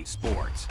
sports.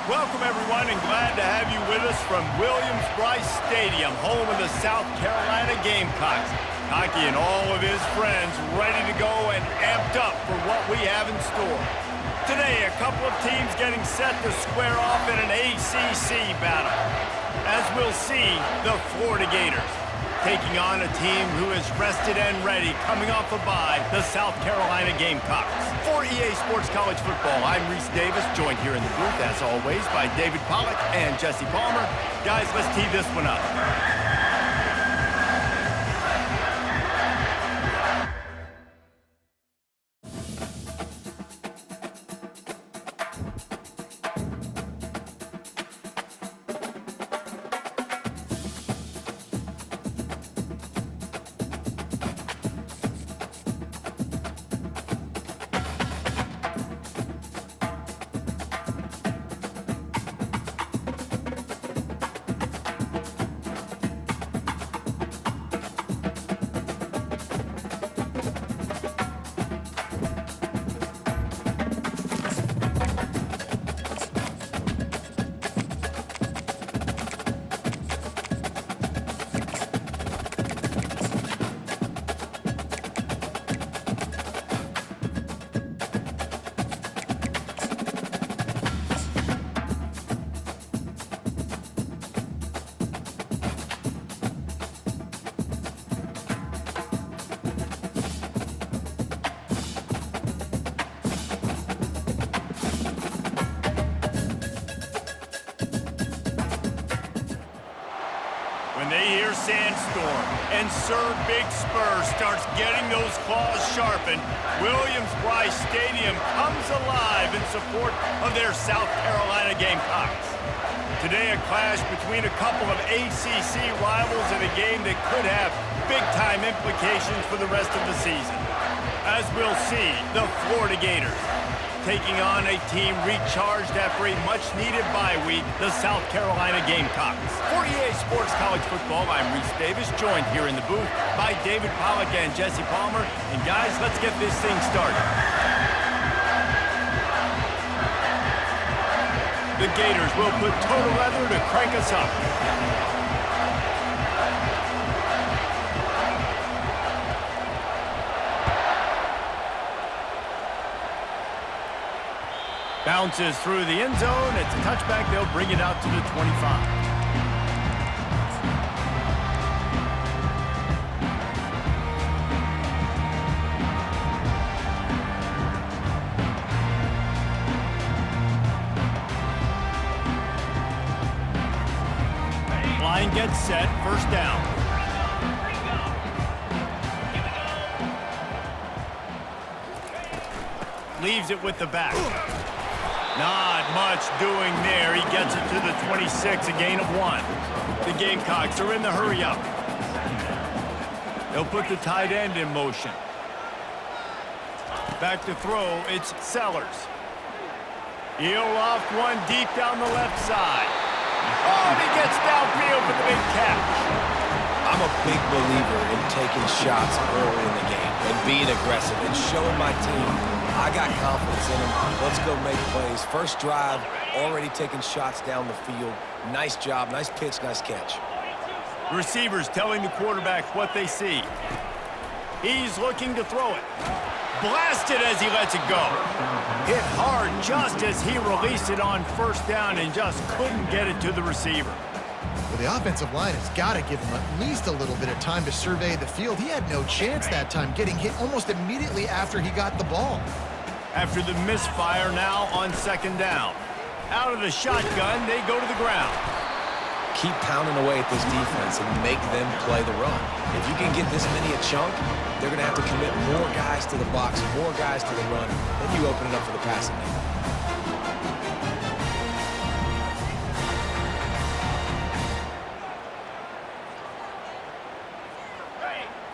Welcome, everyone, and glad to have you with us from Williams-Brice Stadium, home of the South Carolina Gamecocks. Cocky and all of his friends ready to go and amped up for what we have in store. Today, a couple of teams getting set to square off in an ACC battle. As we'll see, the Florida Gators taking on a team who is rested and ready, coming off a bye, the South Carolina Gamecocks. For EA Sports College Football, I'm Reese Davis, joined here in the booth, as always, by David Pollack and Jesse Palmer. Guys, let's tee this one up. When they hear Sandstorm and Sir Big Spur starts getting those claws sharpened, Williams-Brice Stadium comes alive in support of their South Carolina Gamecocks. Today, a clash between a couple of ACC rivals in a game that could have big-time implications for the rest of the season. As we'll see, the Florida Gators taking on a team recharged after a much-needed bye week, the South Carolina Gamecocks. For EA Sports College Football, I'm Reese Davis, joined here in the booth by David Pollack and Jesse Palmer. And guys, let's get this thing started. The Gators will put total leather to crank us up. Bounces through the end zone. It's a touchback. They'll bring it out to the 25. Line gets set. First down. Leaves it with the back. Not much doing there. He gets it to the 26, a gain of 1. The Gamecocks are in the hurry-up. They'll put the tight end in motion. Back to throw, it's Sellers. He'll loft one deep down the left side. Oh, and he gets downfield for the big catch. I'm a big believer in taking shots early in the game and being aggressive and showing my team I got confidence in him. Let's go make plays. First drive, already taking shots down the field. Nice job, nice pitch, nice catch. Receivers telling the quarterback what they see. He's looking to throw it. Blasted as he lets it go. Hit hard just as he released it on first down and just couldn't get it to the receiver. Well, the offensive line has got to give him at least a little bit of time to survey the field. He had no chance that time, getting hit almost immediately after he got the ball. After the misfire, now on second down. Out of the shotgun, they go to the ground. Keep pounding away at this defense and make them play the run. If you can get this many a chunk, they're going to have to commit more guys to the box, more guys to the run. Then you open it up for the passing game.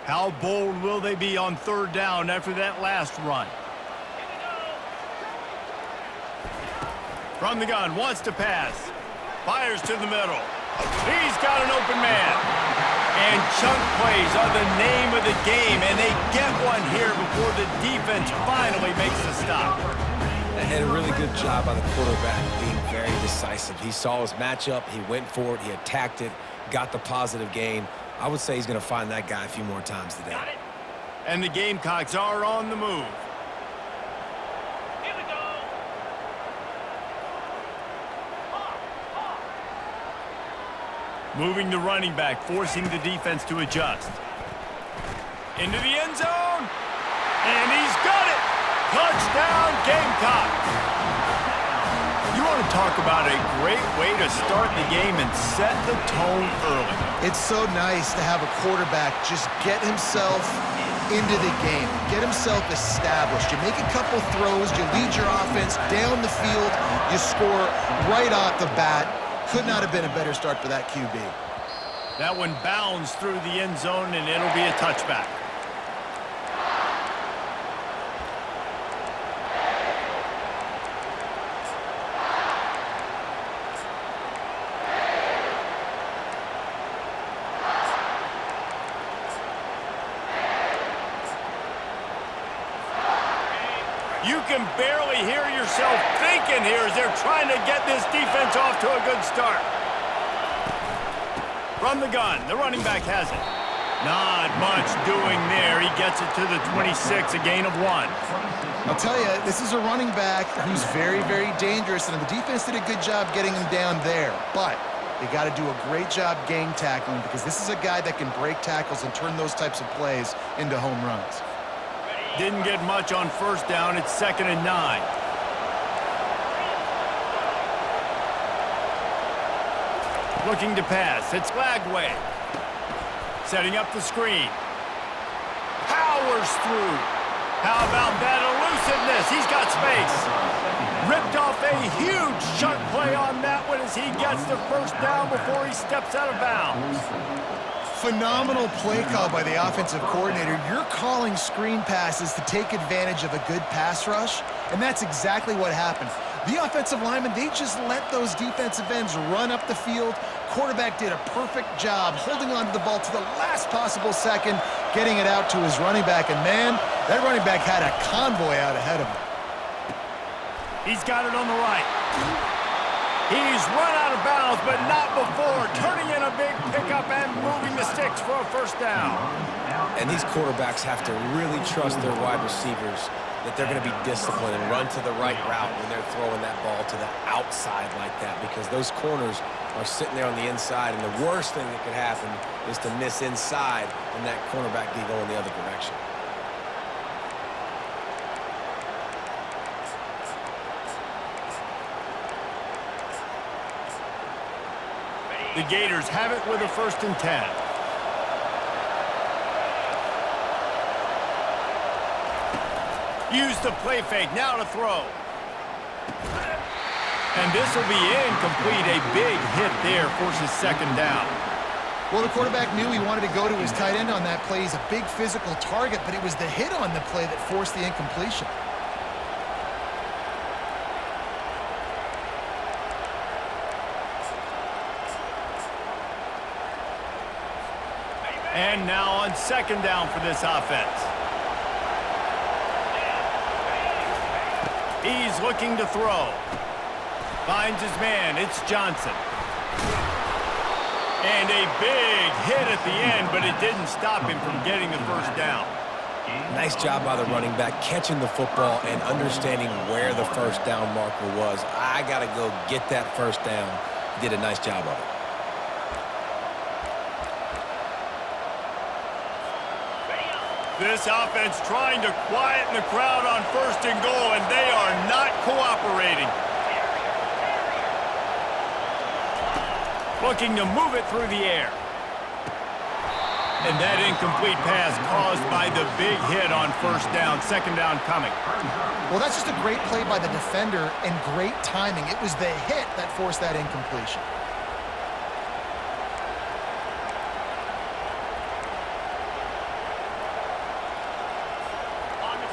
How bold will they be on third down after that last run? From the gun, wants to pass. Fires to the middle. He's got an open man. And chunk plays are the name of the game, and they get one here before the defense finally makes the stop. And a really good job by the quarterback being very decisive. He saw his matchup, he went for it, he attacked it, got the positive gain. I would say he's going to find that guy a few more times today. And the Gamecocks are on the move. Here we go. Moving the running back, forcing the defense to adjust. Into the end zone. And he's got it. Touchdown, Gamecocks. You want to talk about a great way to start the game and set the tone early. It's so nice to have a quarterback just get himself into the game, get himself established. You make a couple throws, you lead your offense down the field, you score right off the bat. Could not have been a better start for that QB. That one bounds through the end zone, and it'll be a touchback. You can barely hear yourself thinking here as they're trying to get this defense off to a good start. From the gun, the running back has it. Not much doing there. He gets it to the 26, a gain of 1. I'll tell you, this is a running back who's very, very dangerous, and the defense did a good job getting him down there. But you got to do a great job gang tackling because this is a guy that can break tackles and turn those types of plays into home runs. Didn't get much on first down. It's 2nd and 9. Looking to pass. It's Lagway. Setting up the screen. Powers through. How about that elusiveness? He's got space. Ripped off a huge sharp play on that one as he gets the first down before he steps out of bounds. Phenomenal play call by the offensive coordinator. You're calling screen passes to take advantage of a good pass rush, and that's exactly what happened. The offensive linemen, they just let those defensive ends run up the field. Quarterback did a perfect job holding on to the ball to the last possible second, getting it out to his running back, and man, that running back had a convoy out ahead of him. He's got it on the right. He's run out of bounds, but not before turning in a big pickup and moving the sticks for a first down. And these quarterbacks have to really trust their wide receivers that they're going to be disciplined and run to the right route when they're throwing that ball to the outside like that, because those corners are sitting there on the inside, and the worst thing that could happen is to miss inside and that cornerback be going the other direction. The Gators have it with a 1st and 10. Use the play fake, now to throw. And this will be incomplete. A big hit there forces 2nd down. Well, the quarterback knew he wanted to go to his tight end on that play. He's a big physical target, but it was the hit on the play that forced the incompletion. And now on 2nd down for this offense. He's looking to throw. Finds his man. It's Johnson. And a big hit at the end, but it didn't stop him from getting the first down. Nice job by the running back, catching the football and understanding where the first down marker was. I got to go get that first down. He did a nice job of it. This offense trying to quieten the crowd on 1st and goal, and they are not cooperating. Looking to move it through the air. And that incomplete pass caused by the big hit on 1st down. 2nd down coming. Well, that's just a great play by the defender and great timing. It was the hit that forced that incompletion.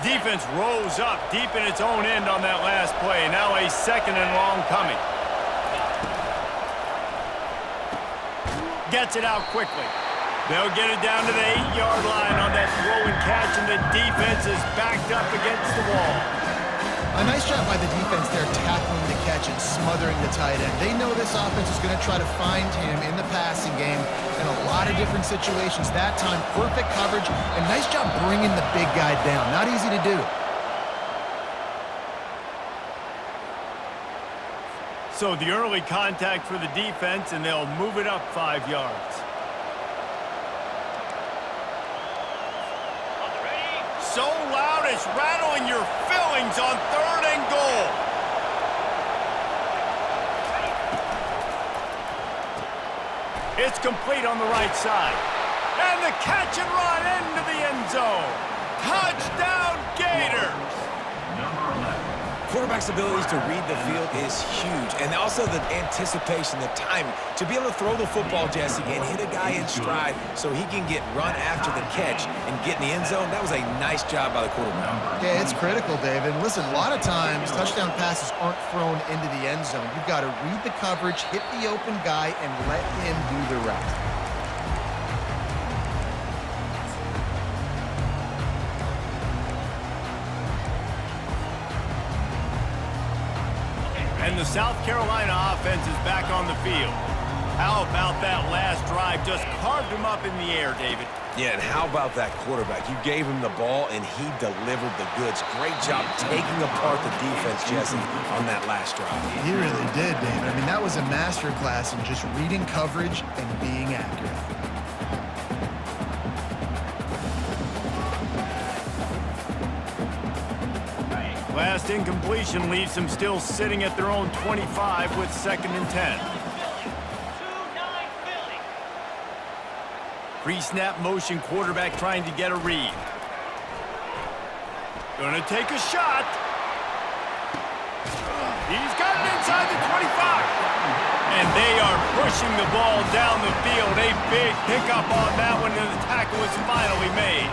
Defense rose up deep in its own end on that last play. Now a 2nd and long coming. Gets it out quickly. They'll get it down to the 8-yard line on that throw and catch, and the defense is backed up against the wall. A nice job by the defense there tackling the catch and smothering the tight end. They know this offense is going to try to find him in the passing game in a lot of different situations. That time, perfect coverage, and nice job bringing the big guy down. Not easy to do. So the early contact for the defense, and they'll move it up 5 yards. So loud it's rattling your fillings on 3rd and goal. It's complete on the right side. And the catch and run into the end zone. Touchdown Gators! Quarterback's abilities to read the field is huge, and also the anticipation, the timing. To be able to throw the football, Jesse, and hit a guy in stride so he can get run after the catch and get in the end zone, that was a nice job by the quarterback. Yeah, it's critical, David. Listen, a lot of times touchdown passes aren't thrown into the end zone. You've got to read the coverage, hit the open guy, and let him do the rest. And the South Carolina offense is back on the field. How about that last drive? Just carved him up in the air, David. Yeah, and how about that quarterback? You gave him the ball, and he delivered the goods. Great job taking apart the defense, Jesse, on that last drive. He really did, David. I mean, that was a masterclass in just reading coverage and being accurate. Last incompletion leaves them still sitting at their own 25 with 2nd and 10. Pre-snap motion, quarterback trying to get a read. Gonna take a shot. He's got it inside the 25. And they are pushing the ball down the field. A big pickup on that one, and the tackle is finally made.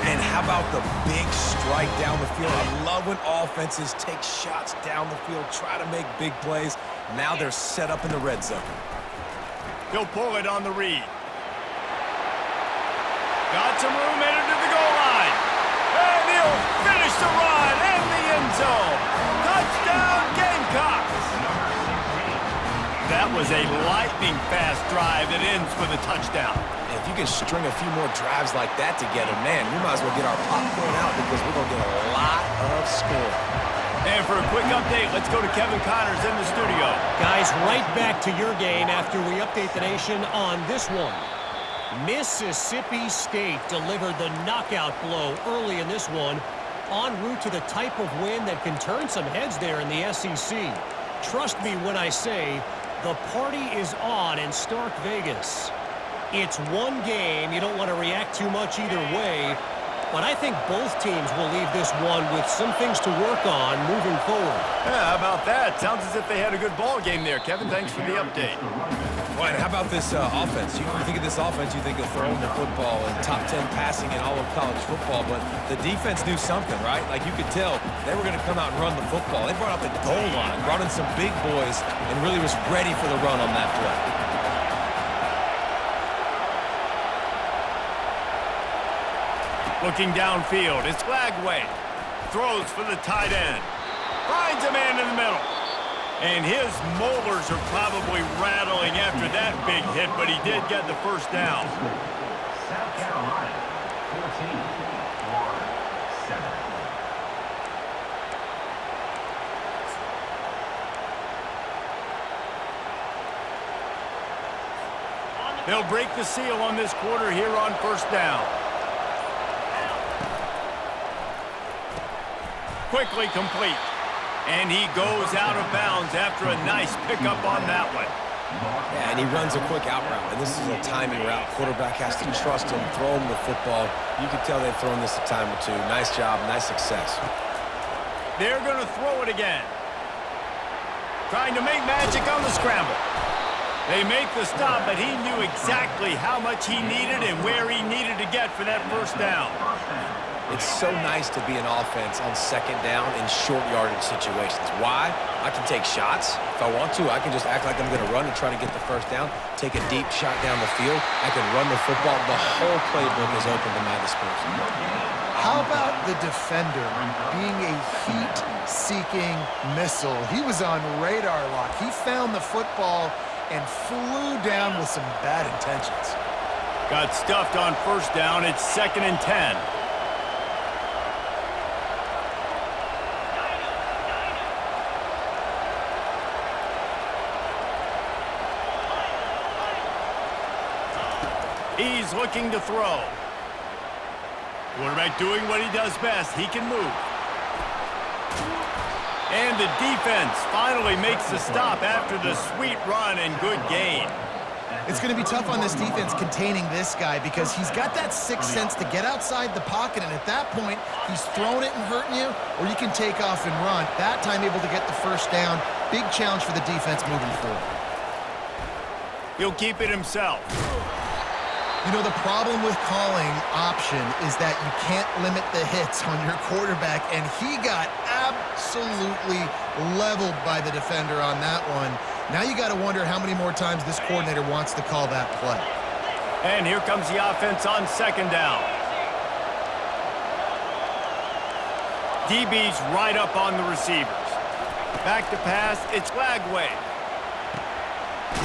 And how about the big strike down the field? I love when offenses take shots down the field, try to make big plays. Now they're set up in the red zone. He'll pull it on the read. Got some room headed to the goal line. And he'll finish the run in the end zone. Touchdown Gamecocks! That was a lightning-fast drive that ends with a touchdown. If you can string a few more drives like that together, man, we might as well get our popcorn out because we're going to get a lot of score. And for a quick update, let's go to Kevin Connors in the studio. Guys, right back to your game after we update the nation on this one. Mississippi State delivered the knockout blow early in this one, en route to the type of win that can turn some heads there in the SEC. Trust me when I say the party is on in Stark Vegas. It's one game. You don't want to react too much either way. But I think both teams will leave this one with some things to work on moving forward. Yeah, how about that? Sounds as if they had a good ball game there. Kevin, thanks for the update. Well, and how about this offense? You think of this offense, you think of throwing the football and top 10 passing in all of college football, but the defense knew something, right? Like you could tell they were going to come out and run the football. They brought out the goal line, brought in some big boys, and really was ready for the run on that play. Looking downfield, it's Flagway. Throws for the tight end. Finds a man in the middle. And his molars are probably rattling after that big hit, but he did get the first down. South Carolina, 14-7. They'll break the seal on this quarter here on 1st down. Quickly complete. And he goes out of bounds after a nice pickup on that one. Yeah, and he runs a quick out route, and this is a timing route. Quarterback has to trust him, throw him the football. You can tell they've thrown this a time or two. Nice job, nice success. They're going to throw it again. Trying to make magic on the scramble. They make the stop, but he knew exactly how much he needed and where he needed to get for that 1st down. It's so nice to be an offense on 2nd down in short yardage situations. Why? I can take shots. If I want to, I can just act like I'm going to run and try to get the 1st down, take a deep shot down the field. I can run the football. The whole playbook is open to my disposal. How about the defender being a heat-seeking missile? He was on radar lock. He found the football and flew down with some bad intentions. Got stuffed on first down. It's 2nd and 10. He's looking to throw. Quarterback doing what he does best. He can move. And the defense finally makes the stop after the sweet run and good gain. It's going to be tough on this defense containing this guy because he's got that sixth sense to get outside the pocket, and at that point, he's throwing it and hurting you, or you can take off and run. That time able to get the first down. Big challenge for the defense moving forward. He'll keep it himself. You know, the problem with calling option is that you can't limit the hits on your quarterback, and he got absolutely leveled by the defender on that one. Now you got to wonder how many more times this coordinator wants to call that play. And here comes the offense on 2nd down. DB's right up on the receivers. Back to pass, it's Lagway.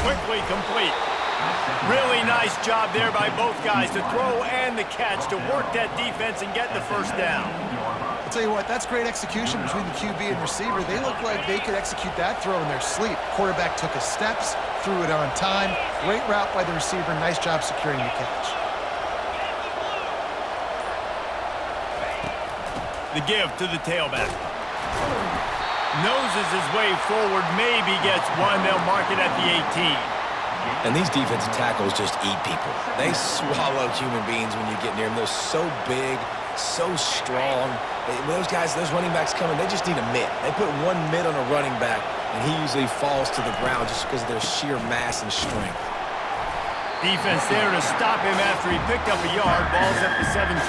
Quickly complete. Really nice job there by both guys to throw and the catch to work that defense and get the first down. I'll tell you what, that's great execution between the QB and receiver. They look like they could execute that throw in their sleep. Quarterback took his steps, threw it on time. Great route by the receiver. Nice job securing the catch. The give to the tailback. Noses his way forward, maybe gets one. They'll mark it at the 18. And these defensive tackles just eat people. They swallow human beings when you get near them. They're so big, so strong. When those guys, those running backs coming, they just need a mitt. They put one mitt on a running back, and he usually falls to the ground just because of their sheer mass and strength. Defense there to stop him after he picked up a yard. Ball's at the 17.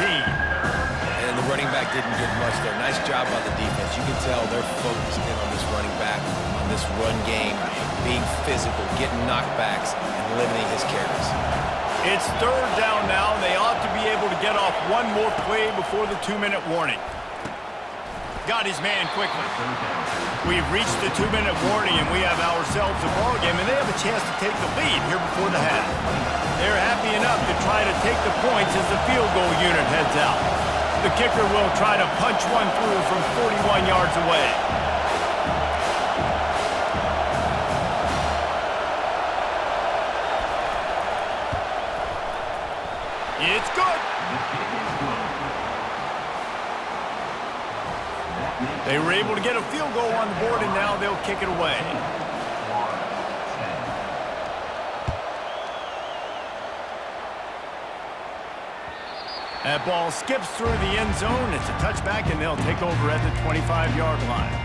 And the running back didn't get much there. Nice job by the defense. You can tell they're focused in on this running back, on this run game, being physical, getting knockbacks, and limiting his carries. It's 3rd down now, and they ought to be able to get off one more play before the 2-minute warning. Got his man quickly. We've reached the 2-minute warning, and we have ourselves a ball game, and they have a chance to take the lead here before the half. They're happy enough to try to take the points as the field goal unit heads out. The kicker will try to punch one through from 41 yards away. It's good. They were able to get a field goal on the board, and now they'll kick it away. That ball skips through the end zone. It's a touchback, and they'll take over at the 25-yard line.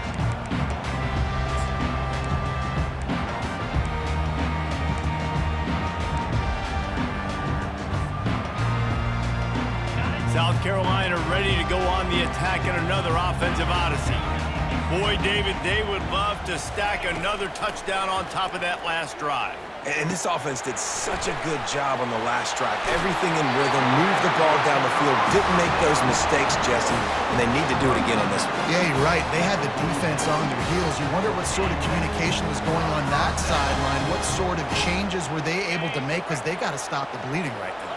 South Carolina ready to go on the attack in another offensive odyssey. Boy, David, they would love to stack another touchdown on top of that last drive. And this offense did such a good job on the last drive. Everything in rhythm, moved the ball down the field, didn't make those mistakes, Jesse, and they need to do it again on this one. Yeah, you're right. They had the defense on their heels. You wonder what sort of communication was going on that sideline. What sort of changes were they able to make, because they got to stop the bleeding right now.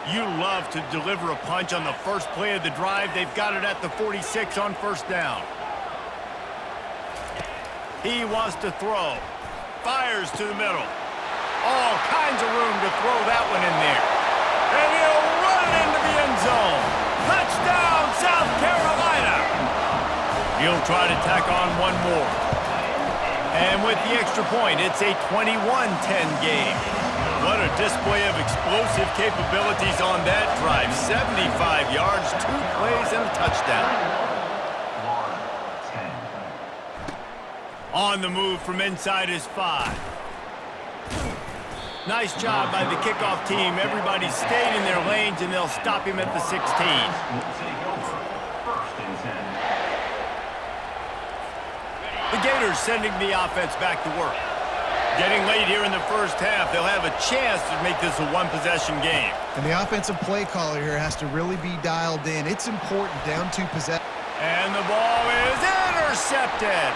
You love to deliver a punch on the first play of the drive. They've got it at the 46 on first down. He wants to throw. Fires to the middle. All kinds of room to throw that one in there. And he'll run it into the end zone. Touchdown, South Carolina. He'll try to tack on one more. And with the extra point, it's a 21-10 game. What a display of explosive capabilities on that drive. 75 yards, 2 plays, and a touchdown. On the move from inside his 5. Nice job by the kickoff team. Everybody stayed in their lanes, and they'll stop him at the 16. The Gators sending the offense back to work. Getting late here in the first half, they'll have a chance to make this a one-possession game. And the offensive play caller here has to really be dialed in. It's important, down 2 possessions. And the ball is intercepted.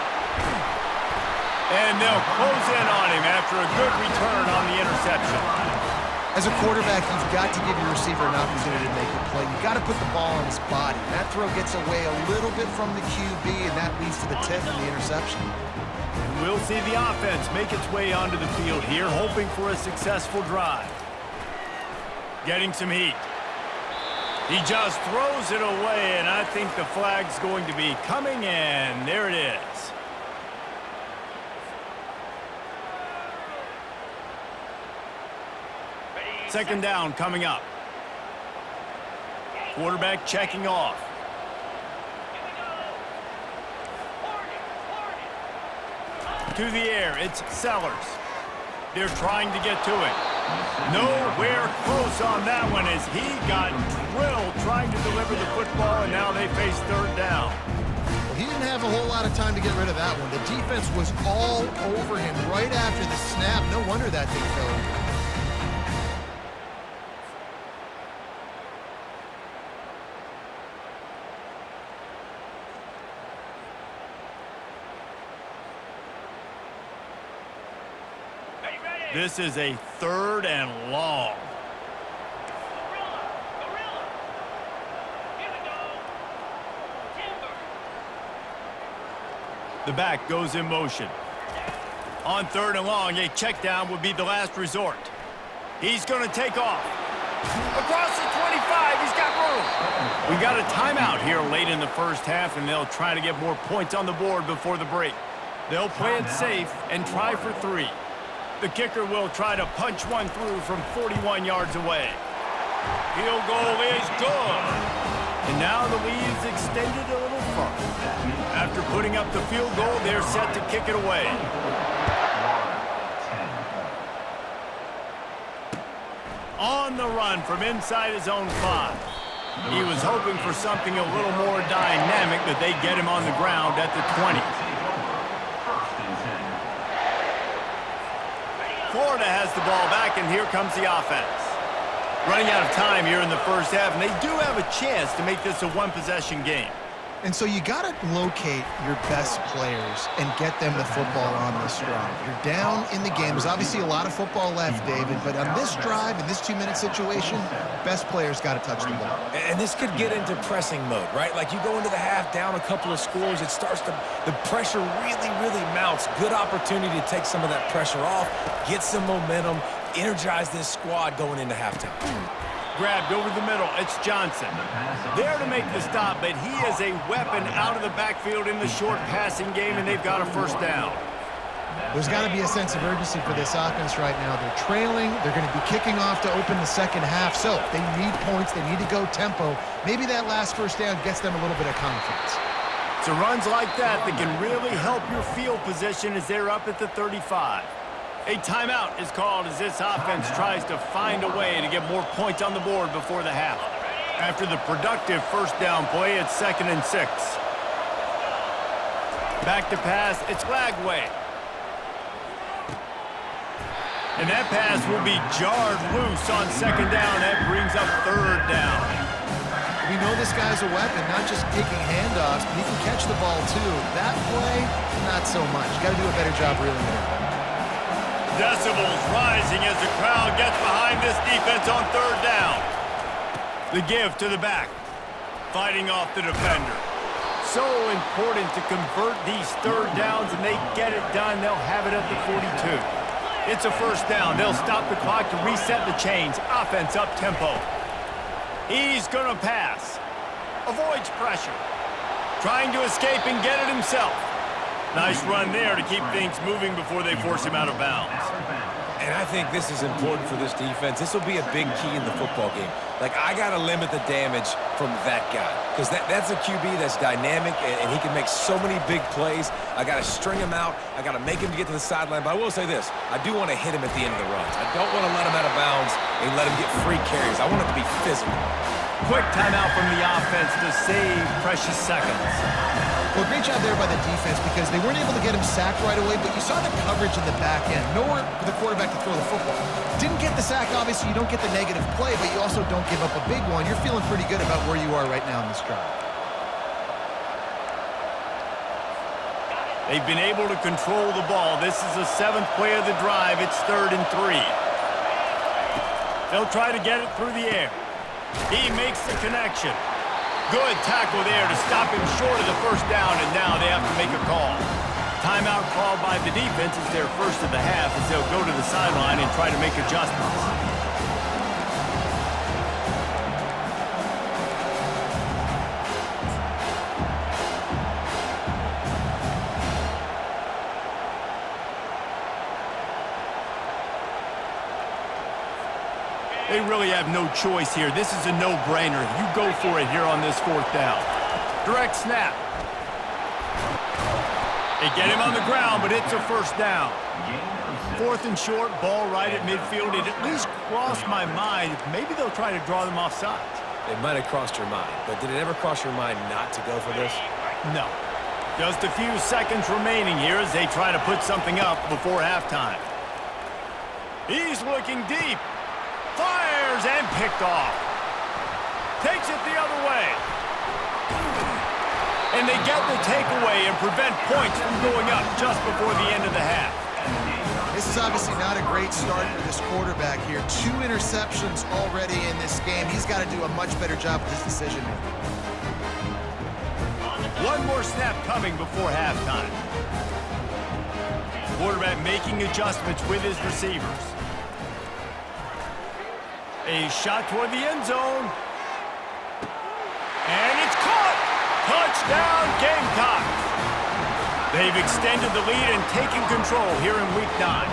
And they'll close in on him after a good return on the interception. As a quarterback, you've got to give your receiver an opportunity to make a play. You've got to put the ball on his body. That throw gets away a little bit from the QB, and that leads to the tip and the interception. And we'll see the offense make its way onto the field here, hoping for a successful drive. Getting some heat. He just throws it away, and I think the flag's going to be coming in. There it is. Second down coming up. Quarterback checking off. To the air, it's Sellers. They're trying to get to it. Nowhere close on that one as he got drilled trying to deliver the football, and now they face third down. Well, he didn't have a whole lot of time to get rid of that one. The defense was all over him right after the snap. No wonder that thing fell in. This is a third and long. The back goes in motion. On third and long, a check down would be the last resort. He's going to take off. Across the 25, he's got room. We got a timeout here late in the first half, and they'll try to get more points on the board before the break. They'll play it safe and try for 3. The kicker will try to punch one through from 41 yards away. Field goal is good. And now the lead's extended a little further. After putting up the field goal, they're set to kick it away. On the run from inside his own 5. He was hoping for something a little more dynamic, but they get him on the ground at the 20. Florida has the ball back, and here comes the offense. Running out of time here in the first half, and they do have a chance to make this a one-possession game. And so you got to locate your best players and get them the football on this drive. You're down in the game. There's obviously a lot of football left, David, but on this drive, in this 2-minute situation, best players got to touch the ball. And this could get into pressing mode, right? Like you go into the half down a couple of scores, it starts to, the pressure really mounts. Good opportunity to take some of that pressure off, get some momentum, energize this squad going into halftime. Grabbed over the middle, it's Johnson. There to make the stop, but he is a weapon out of the backfield in the short passing game, and they've got a first down. There's got to be a sense of urgency for this offense right now. They're trailing. They're going to be kicking off to open the second half, so they need points. They need to go tempo. Maybe that last first down gets them a little bit of confidence. So runs like that can really help your field position as they're up at the 35. A timeout is called as this offense tries to find a way to get more points on the board before the half. After the productive first down play, it's 2nd and 6. Back to pass, it's Lagway. And that pass will be jarred loose on 2nd down. That brings up 3rd down. We know this guy's a weapon, not just taking handoffs, but he can catch the ball too. That play, not so much. Got to do a better job reeling it in. Decibels rising as the crowd gets behind this defense on 3rd down. The give to the back, fighting off the defender. So important to convert these 3rd downs, and they get it done. They'll have it at the 42. It's a first down. They'll stop the clock to reset the chains. Offense up tempo. He's going to pass. Avoids pressure. Trying to escape and get it himself. Nice run there to keep things moving before they force him out of bounds. And I think this is important for this defense. This will be a big key in the football game. Like, I got to limit the damage from that guy because that's a QB that's dynamic, and he can make so many big plays. I got to string him out. I got to make him get to the sideline. But I will say this. I do want to hit him at the end of the runs. I don't want to let him out of bounds and let him get free carries. I want it to be physical. Quick timeout from the offense to save precious seconds. Well, great job there by the defense because they weren't able to get him sacked right away, but you saw the coverage in the back end. Nowhere for the quarterback to throw the football. Didn't get the sack, obviously. You don't get the negative play, but you also don't give up a big one. You're feeling pretty good about where you are right now in this drive. They've been able to control the ball. This is the 7th play of the drive. It's 3rd and 3. They'll try to get it through the air. He makes the connection. Good tackle there to stop him short of the first down, and now they have to make a call. Timeout called by the defense is their first of the half as they'll go to the sideline and try to make adjustments. They really have no choice here. This is a no-brainer. You go for it here on this 4th down. Direct snap. They get him on the ground, but it's a first down. 4th and short, ball right at midfield. It at least crossed my mind. Maybe they'll try to draw them off sides. It might have crossed your mind, but did it ever cross your mind not to go for this? No. Just a few seconds remaining here as they try to put something up before halftime. He's looking deep. Fires and picked off. Takes it the other way. And they get the takeaway and prevent points from going up just before the end of the half. This is obviously not a great start for this quarterback here. 2 interceptions already in this game. He's got to do a much better job with his decision-making. One more snap coming before halftime. Quarterback making adjustments with his receivers. A shot toward the end zone. And it's caught! Touchdown, Gamecocks! They've extended the lead and taken control here in Week 9.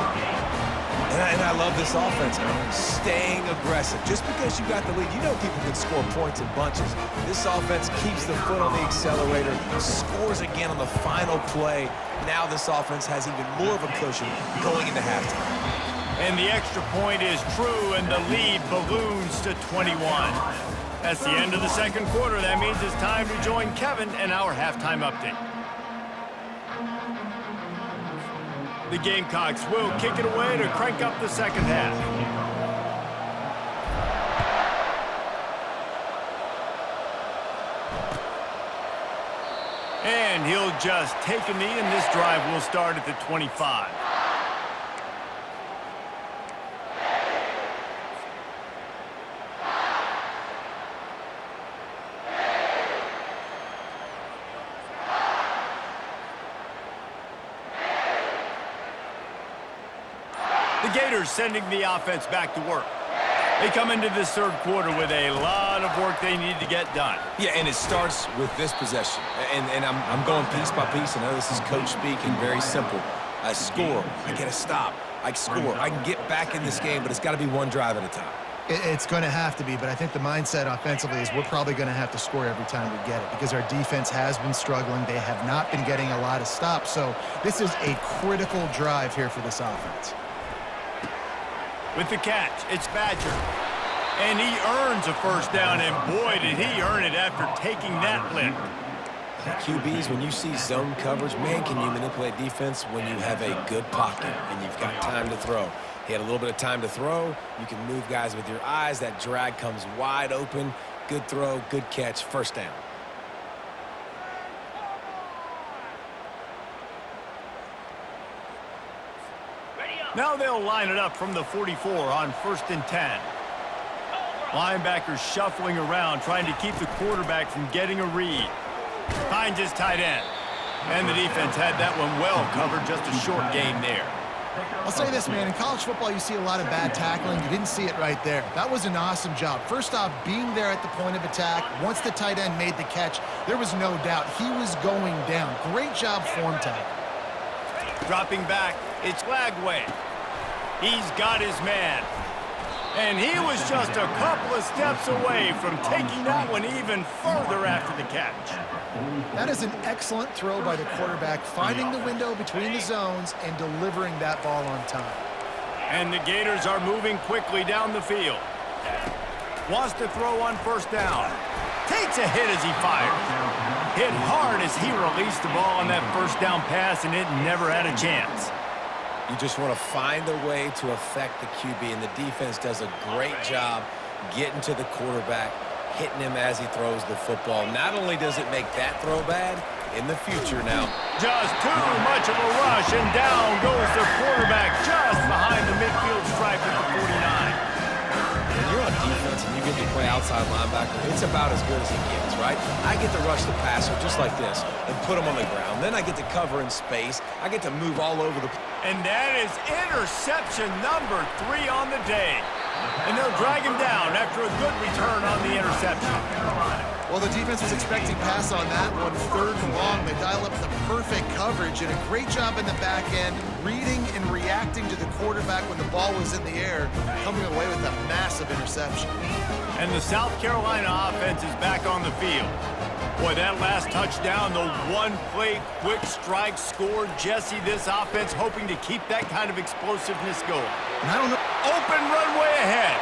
And I love this offense, man. Staying aggressive. Just because you got the lead, you know people can score points in bunches. This offense keeps the foot on the accelerator, scores again on the final play. Now this offense has even more of a cushion going into halftime. And the extra point is true, and the lead balloons to 21. That's the end of the 2nd quarter. That means it's time to join Kevin and our halftime update. The Gamecocks will kick it away to crank up the 2nd half. And he'll just take a knee, and this drive will start at the 25. The Gators sending the offense back to work. They come into this 3rd quarter with a lot of work they need to get done. Yeah, and it starts with this possession. And I'm going piece by piece. I know this is coach speaking, very simple. I score, I get a stop, I score. I can get back in this game, but it's got to be one drive at a time. It's going to have to be, but I think the mindset offensively is we're probably going to have to score every time we get it because our defense has been struggling. They have not been getting a lot of stops, so this is a critical drive here for this offense. With the catch, it's Badger. And he earns a first down, and boy, did he earn it after taking that lick. QBs, when you see zone coverage, man, can you manipulate defense when you have a good pocket and you've got time to throw. He had a little bit of time to throw. You can move guys with your eyes. That drag comes wide open. Good throw, good catch, first down. Now they'll line it up from the 44 on 1st and 10. Linebackers shuffling around, trying to keep the quarterback from getting a read. Finds his tight end. And the defense had that one well covered, just a short gain there. I'll say this, man. In college football, you see a lot of bad tackling. You didn't see it right there. That was an awesome job. First off, being there at the point of attack. Once the tight end made the catch, there was no doubt he was going down. Great job form tackle. Dropping back, it's Lagway. He's got his man. And he was just a couple of steps away from taking that one even further after the catch. That is an excellent throw by the quarterback, finding the window between the zones and delivering that ball on time. And the Gators are moving quickly down the field. Wants to throw on 1st down. Takes a hit as he fires. Hit hard as he released the ball on that first down pass, and it never had a chance. You just want to find a way to affect the QB, and the defense does a great job getting to the quarterback, hitting him as he throws the football. Not only does it make that throw bad, in the future now. Just too much of a rush, and down goes the quarterback just behind the midfield stripe at the 49. When you're on defense and you get to play outside linebacker, it's about as good as it gets, right? I get to rush the passer just like this and put him on the ground. Then I get to cover in space. I get to move all over the... And that is interception number 3 on the day. And they'll drag him down after a good return on the interception. Well, the defense was expecting pass on that one, 3rd and long. They dial up the perfect coverage and a great job in the back end, reading and reacting to the quarterback when the ball was in the air, coming away with a massive interception. And the South Carolina offense is back on the field. Boy, that last touchdown, the one-play quick strike scored. Jesse, this offense hoping to keep that kind of explosiveness going. And I don't know. Open runway ahead.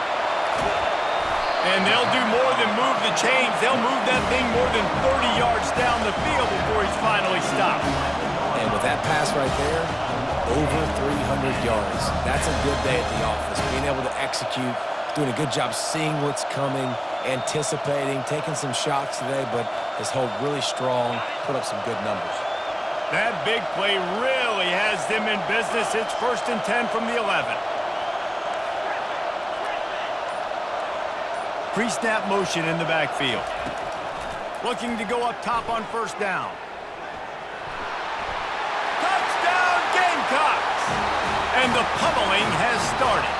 And they'll do more than move the chains. They'll move that thing more than 30 yards down the field before he's finally stopped. And with that pass right there, over 300 yards. That's a good day at the office. Being able to execute, doing a good job seeing what's coming, anticipating, taking some shots today, but his hold really strong, put up some good numbers. That big play really has them in business. It's 1st and 10 from the 11. Pre-snap motion in the backfield. Looking to go up top on 1st down. Touchdown Gamecocks! And the pummeling has started.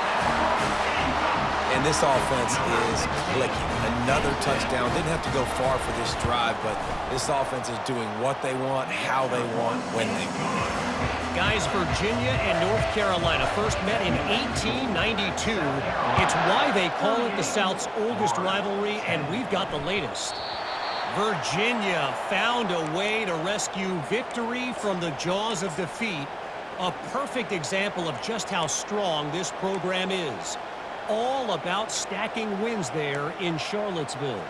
And this offense is clicking. Another touchdown. Didn't have to go far for this drive, but this offense is doing what they want, how they want, when they want. Guys, Virginia and North Carolina first met in 1892. It's why they call it the South's oldest rivalry, and we've got the latest. Virginia found a way to rescue victory from the jaws of defeat. A perfect example of just how strong this program is. All about stacking wins there in Charlottesville.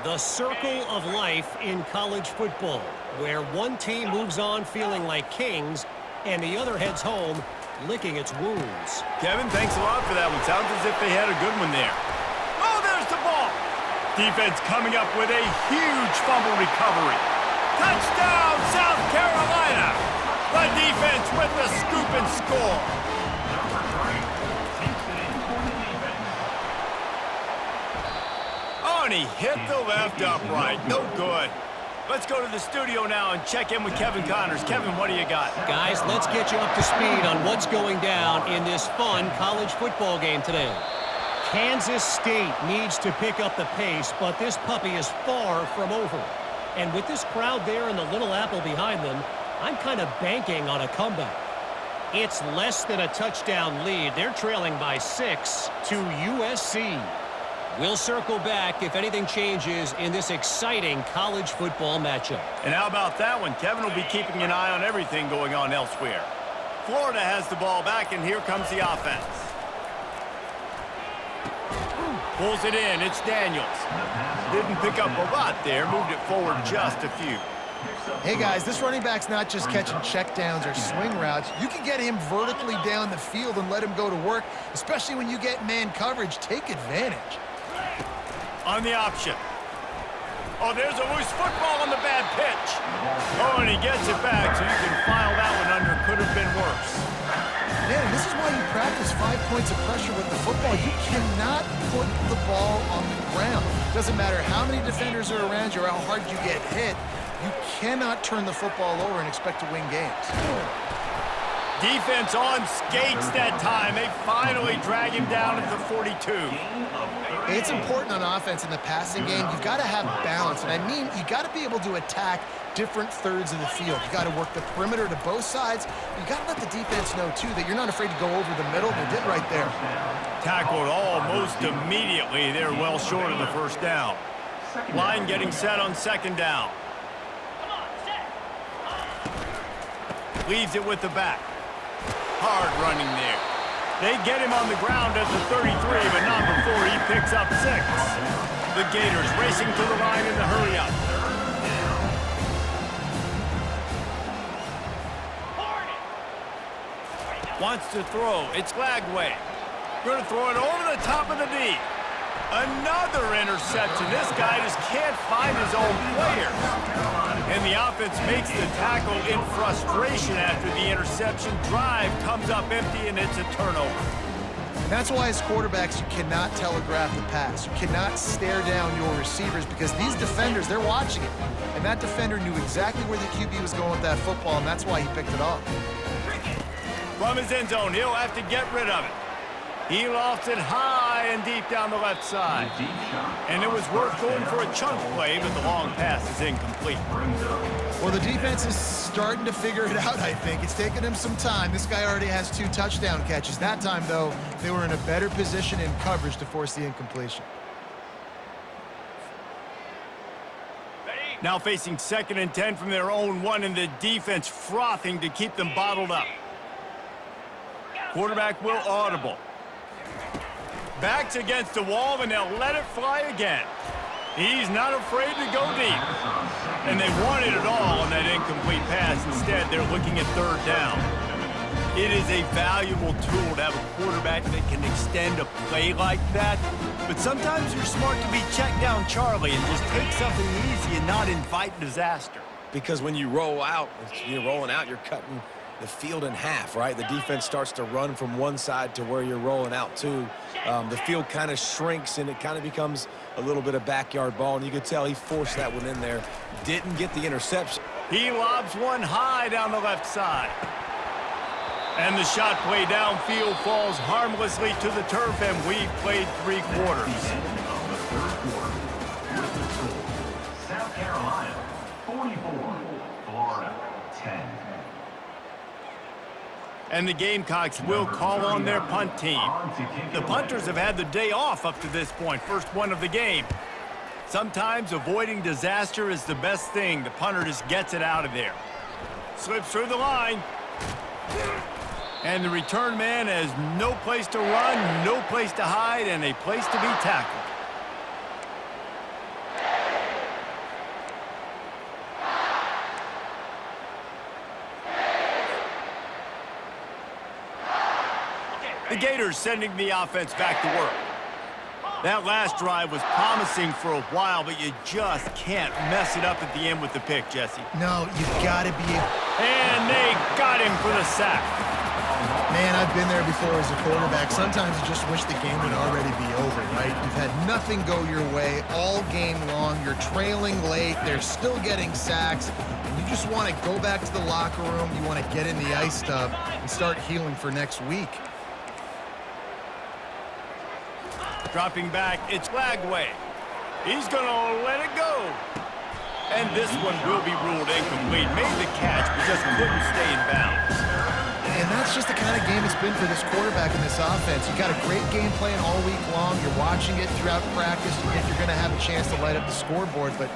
The circle of life in college football, where one team moves on feeling like kings and the other heads home licking its wounds. Kevin, thanks a lot for that one. Sounds as if they had a good one there. Oh, there's the ball. Defense coming up with a huge fumble recovery. Touchdown, South Carolina. The defense with the scoop and score. Oh, and he hit the left upright. No good. Let's go to the studio now and check in with Kevin Connors. Kevin, what do you got? Guys, let's get you up to speed on what's going down in this fun college football game today. Kansas State needs to pick up the pace, but this puppy is far from over. And with this crowd there and the Little Apple behind them, I'm kind of banking on a comeback. It's less than a touchdown lead. They're trailing by 6 to USC. We'll circle back if anything changes in this exciting college football matchup. And how about that one? Kevin will be keeping an eye on everything going on elsewhere. Florida has the ball back, and here comes the offense. Pulls it in. It's Daniels. Didn't pick up a lot there. Moved it forward just a few. Hey, guys, this running back's not just catching checkdowns or swing routes. You can get him vertically down the field and let him go to work, especially when you get man coverage. Take advantage. On the option. Oh, there's a loose football on the bad pitch. Oh, and he gets it back, so you can file that one under. Could have been worse. Man, this is why you practice 5 points of pressure with the football. You cannot put the ball on the ground. Doesn't matter how many defenders are around you or how hard you get hit. You cannot turn the football over and expect to win games. Defense on skates that time. They finally drag him down at the 42. It's important on offense in the passing game. You've got to have balance. And I mean, you got to be able to attack different thirds of the field. You got to work the perimeter to both sides. You got to let the defense know, too, that you're not afraid to go over the middle. They did right there. Tackled almost immediately. They're well short of the first down. Line getting set on 2nd down. Leaves it with the back. Hard running there. They get him on the ground at the 33, but not before he picks up 6. The Gators racing to the line in the hurry up. Wants to throw. It's Lagway. Going to throw it over the top of the D. Another interception. This guy just can't find his own players. And the offense makes the tackle in frustration after the interception. Drive comes up empty, and it's a turnover. That's why as quarterbacks, you cannot telegraph the pass. You cannot stare down your receivers because these defenders, they're watching it. And that defender knew exactly where the QB was going with that football, and that's why he picked it off. From his end zone, he'll have to get rid of it. He lofts it high and deep down the left side. And it was worth going for a chunk play, but the long pass is incomplete. Well, the defense is starting to figure it out, I think. It's taken him some time. This guy already has 2 touchdown catches. That time, though, they were in a better position in coverage to force the incompletion. Now facing 2nd and 10 from their own 1, and the defense frothing to keep them bottled up. Quarterback will audible. Backs against the wall, and they'll let it fly again. He's not afraid to go deep. And they wanted it all on that incomplete pass. Instead, they're looking at 3rd down. It is a valuable tool to have a quarterback that can extend a play like that. But sometimes you're smart to be check down Charlie and just take something easy and not invite disaster. Because when you roll out, you're rolling out, you're cutting the field in half, right? The defense starts to run from one side to where you're rolling out to. The field kind of shrinks, and it kind of becomes a little bit of backyard ball, and you could tell he forced that one in there. Didn't get the interception. He lobs one high down the left side. And the shot play downfield falls harmlessly to the turf, and we've played 3 quarters. South Carolina, 44. Florida, 10. And the Gamecocks will call on their punt team. The punters have had the day off up to this point, first one of the game. Sometimes avoiding disaster is the best thing. The punter just gets it out of there. Slips through the line. And the return man has no place to run, no place to hide, and a place to be tackled. The Gators sending the offense back to work. That last drive was promising for a while, but you just can't mess it up at the end with the pick, Jesse. No, you gotta be... And they got him for the sack. Man, I've been there before as a quarterback. Sometimes you just wish the game would already be over, right? You've had nothing go your way all game long. You're trailing late. They're still getting sacks. And you just want to go back to the locker room. You want to get in the ice tub and start healing for next week. Dropping back, it's Lagway. He's going to let it go. And this one will be ruled incomplete. Made the catch, but just couldn't stay in bounds. And that's just the kind of game it's been for this quarterback in this offense. You've got a great game plan all week long. You're watching it throughout practice. You think you're going to have a chance to light up the scoreboard, but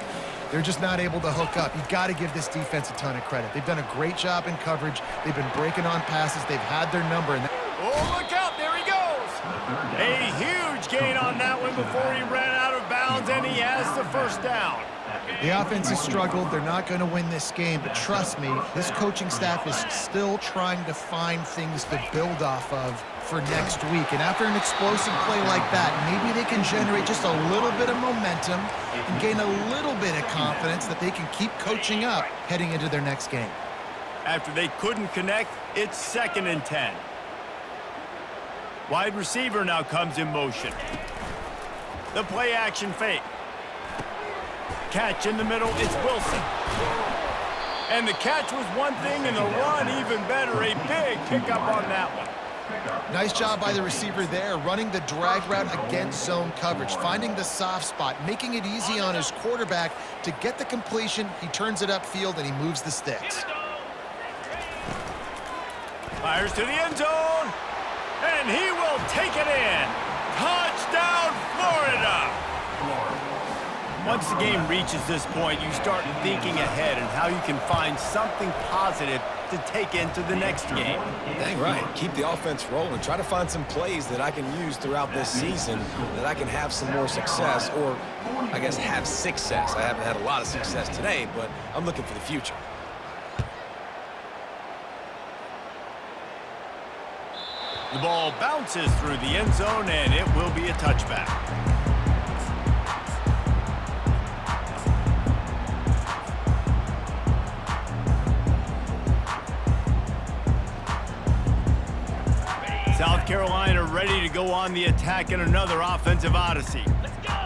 they're just not able to hook up. You've got to give this defense a ton of credit. They've done a great job in coverage. They've been breaking on passes. They've had their number. Oh, look out. There he goes. A huge gain on that one before he ran out of bounds, and he has the first down. The offense has struggled. They're not going to win this game, but trust me, this coaching staff is still trying to find things to build off of for next week. And after an explosive play like that, maybe they can generate just a little bit of momentum and gain a little bit of confidence that they can keep coaching up heading into their next game. After they couldn't connect, it's 2nd and 10. Wide receiver now comes in motion. The play action fake. Catch in the middle, it's Wilson. And the catch was one thing, and the run even better. A big pickup on that one. Nice job by the receiver there, running the drag route against zone coverage, finding the soft spot, making it easy on his quarterback to get the completion. He turns it upfield, and he moves the sticks. Fires to the end zone, and he will take it in. Touchdown, Florida! Once the game reaches this point, you start thinking ahead and how you can find something positive to take into the next game. Dang right. Keep the offense rolling. Try to find some plays that I can use throughout this season that I can have some more success, or I guess have success. I haven't had a lot of success today, but I'm looking for the future. The ball bounces through the end zone, and it will be a touchback. South Carolina ready to go on the attack in another offensive odyssey.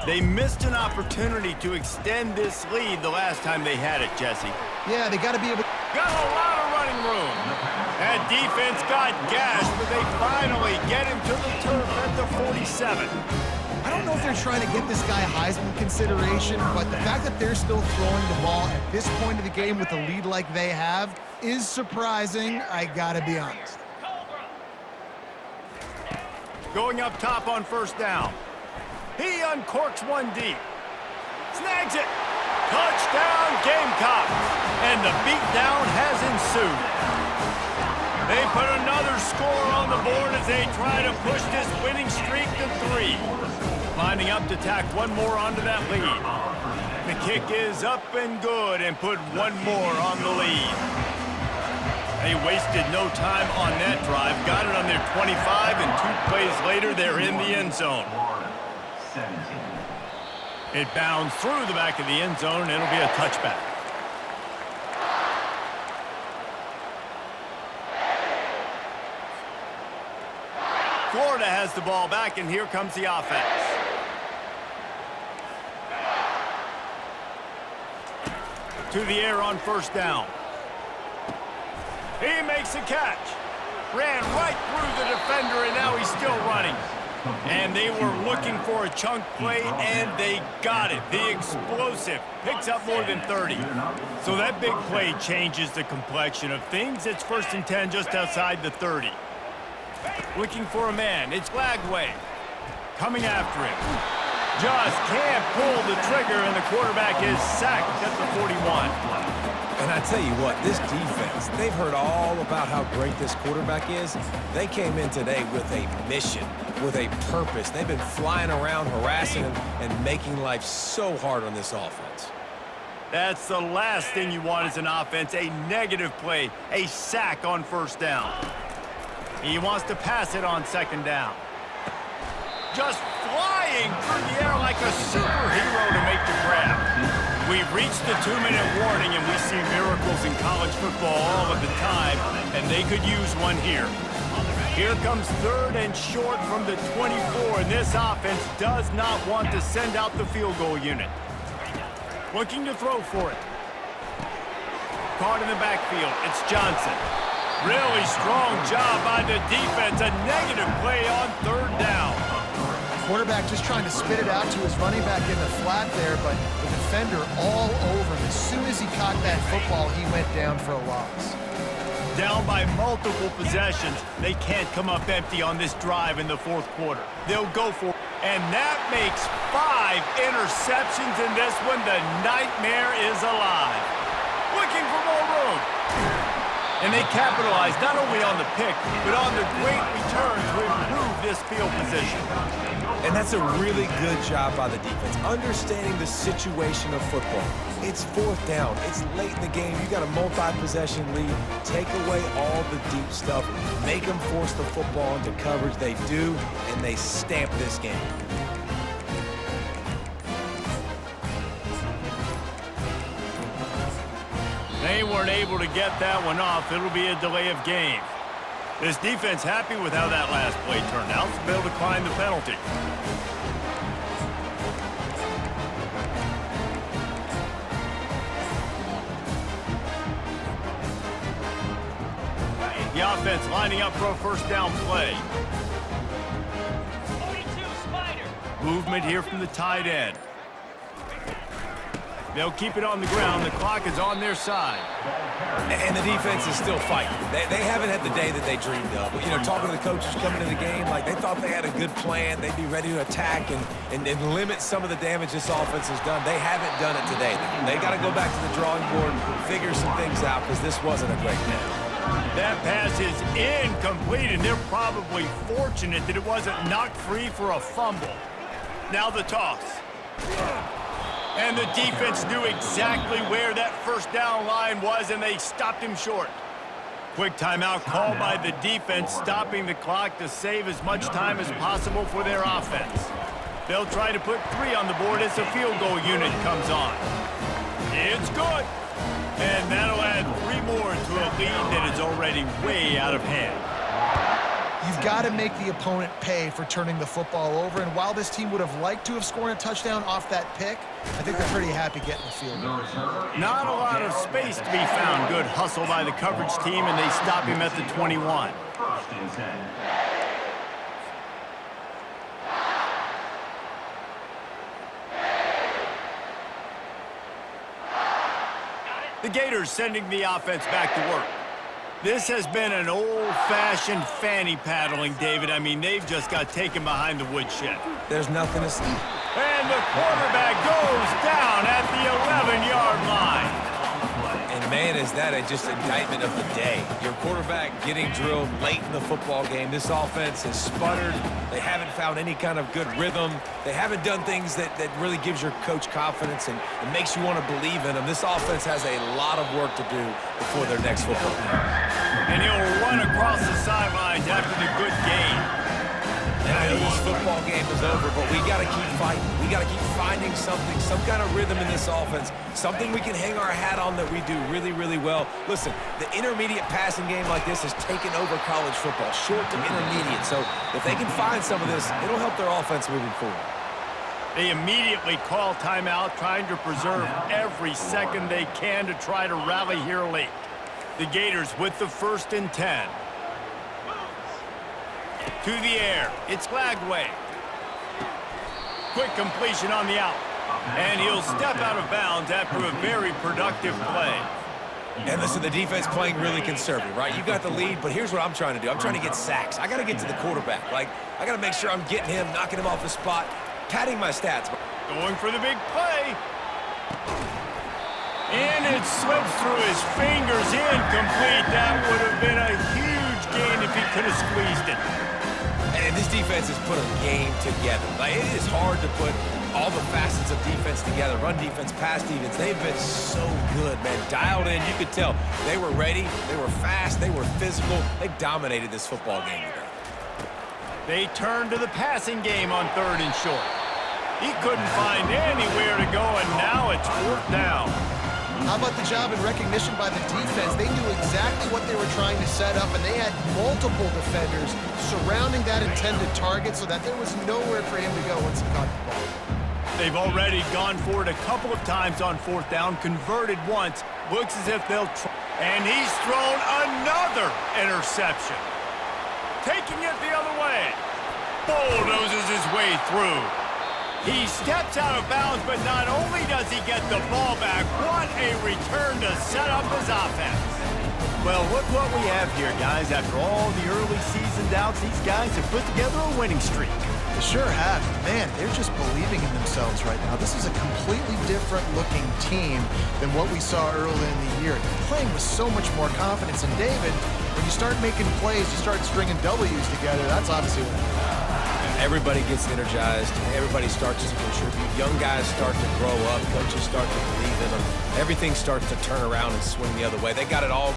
They missed an opportunity to extend this lead the last time they had it, Jesse. Yeah, they got to be able to... Got a lot of running room. That defense got gashed, but they finally get him to the turf at the 47. I don't know if they're trying to get this guy Heisman consideration, but the fact that they're still throwing the ball at this point of the game with a lead like they have is surprising, I gotta be honest. Going up top on first down. He uncorks one deep. Snags it. Touchdown Gamecocks. And the beatdown has ensued. They put another score on the board as they try to push this winning streak to 3. Lining up to tack one more onto that lead. The kick is up and good and put one more on the lead. They wasted no time on that drive. Got it on their 25, and 2 plays later, they're in the end zone. It bounds through the back of the end zone, and it'll be a touchback. Florida has the ball back, and here comes the offense. To the air on first down. He makes a catch. Ran right through the defender, and now he's still running. And they were looking for a chunk play, and they got it. The explosive picks up more than 30. So that big play changes the complexion of things. It's 1st and 10 just outside the 30. Looking for a man. It's Lagway. Coming after him. Just can't pull the trigger, and the quarterback is sacked at the 41. And I tell you what, this defense, they've heard all about how great this quarterback is. They came in today with a mission, with a purpose. They've been flying around, harassing him, and making life so hard on this offense. That's the last thing you want as an offense, a negative play, a sack on first down. He wants to pass it on second down. Just flying through the air like a superhero to make the grab. We've reached the 2-minute warning, and we see miracles in college football all of the time, and they could use one here. Here comes 3rd and short from the 24, and this offense does not want to send out the field goal unit. Looking to throw for it. Caught in the backfield. It's Johnson. Really strong job by the defense. A negative play on 3rd down. Quarterback just trying to spit it out to his running back in the flat there, but the defender all over him. As soon as he caught that football, he went down for a loss. Down by multiple possessions. They can't come up empty on this drive in the 4th quarter. They'll go for it. And that makes 5 interceptions in this one. The nightmare is alive. Looking for more room. And they capitalize not only on the pick, but on the great return to improve this field position. And that's a really good job by the defense, understanding the situation of football. It's 4th down. It's late in the game. You got a multi-possession lead. Take away all the deep stuff. Make them force the football into coverage. They do, and they stamp this game. They weren't able to get that one off. It'll be a delay of game. This defense happy with how that last play turned out, so they'll decline the penalty. The offense lining up for a first down play. 42 Spider. Movement here from the tight end. They'll keep it on the ground. The clock is on their side. And the defense is still fighting. They haven't had the day that they dreamed of. You know, talking to the coaches coming into the game, like they thought they had a good plan. They'd be ready to attack and limit some of the damage this offense has done. They haven't done it today. They got to go back to the drawing board, figure some things out, because this wasn't a great day. That pass is incomplete, and they're probably fortunate that it wasn't knocked free for a fumble. Now the toss. And the defense knew exactly where that first down line was, and they stopped him short. Quick timeout called by the defense, stopping the clock to save as much time as possible for their offense. They'll try to put 3 on the board as the field goal unit comes on. It's good. And that'll add 3 more to a lead that is already way out of hand. You've got to make the opponent pay for turning the football over, and while this team would have liked to have scored a touchdown off that pick, I think they're pretty happy getting the field goal. Not a lot of space to be found. Good hustle by the coverage team, and they stop him at the 21. First and 10. The Gators sending the offense back to work. This has been an old-fashioned fanny paddling, David. I mean, they've just got taken behind the woodshed. There's nothing to see. And the quarterback goes down at the 11-yard line. And man, is that just indictment of the day. Your quarterback getting drilled late in the football game. This offense has sputtered. They haven't found any kind of good rhythm. They haven't done things that really gives your coach confidence and makes you want to believe in them. This offense has a lot of work to do before their next football game. And he'll run across the sidelines after the good game. And I know this football game is over, but we got to keep fighting. We got to keep finding something, some kind of rhythm in this offense, something we can hang our hat on that we do really, really well. Listen, the intermediate passing game like this has taken over college football, short to intermediate. So if they can find some of this, it'll help their offense moving forward. They immediately call timeout, trying to preserve every second they can to try to rally here late. The Gators with the 1st and 10. To the air, it's Lagway. Quick completion on the out. And he'll step out of bounds after a very productive play. And listen, the defense playing really conservative, right? You got the lead, but here's what I'm trying to do. I'm trying to get sacks. I got to get to the quarterback. Like, I got to make sure I'm getting him, knocking him off the spot, padding my stats. Going for the big play. And it slips through his fingers, incomplete. That would have been a huge gain if he could have squeezed it. And this defense has put a game together. Like, it is hard to put all the facets of defense together. Run defense, pass defense. They've been so good, man. Dialed in. You could tell they were ready. They were fast. They were physical. They dominated this football game today. They turned to the passing game on 3rd and short. He couldn't find anywhere to go, and now it's 4th down. How about the job and recognition by the defense? They knew exactly what they were trying to set up, and they had multiple defenders surrounding that intended target so that there was nowhere for him to go once he caught the ball. They've already gone for it a couple of times on 4th down, converted once. Looks as if they'll try. And he's thrown another interception. Taking it the other way. Bulldozes his way through. He steps out of bounds, but not only does he get the ball back, what a return to set up his offense. Well, look what we have here, guys. After all the early season doubts, these guys have put together a winning streak. They sure have. Man, they're just believing in themselves right now. This is a completely different looking team than what we saw early in the year. They're playing with so much more confidence. And David, when you start making plays, you start stringing W's together, that's obviously what Everybody gets energized. Everybody starts to contribute. Young guys start to grow up. Coaches start to believe in them. Everything starts to turn around and swing the other way. They got it all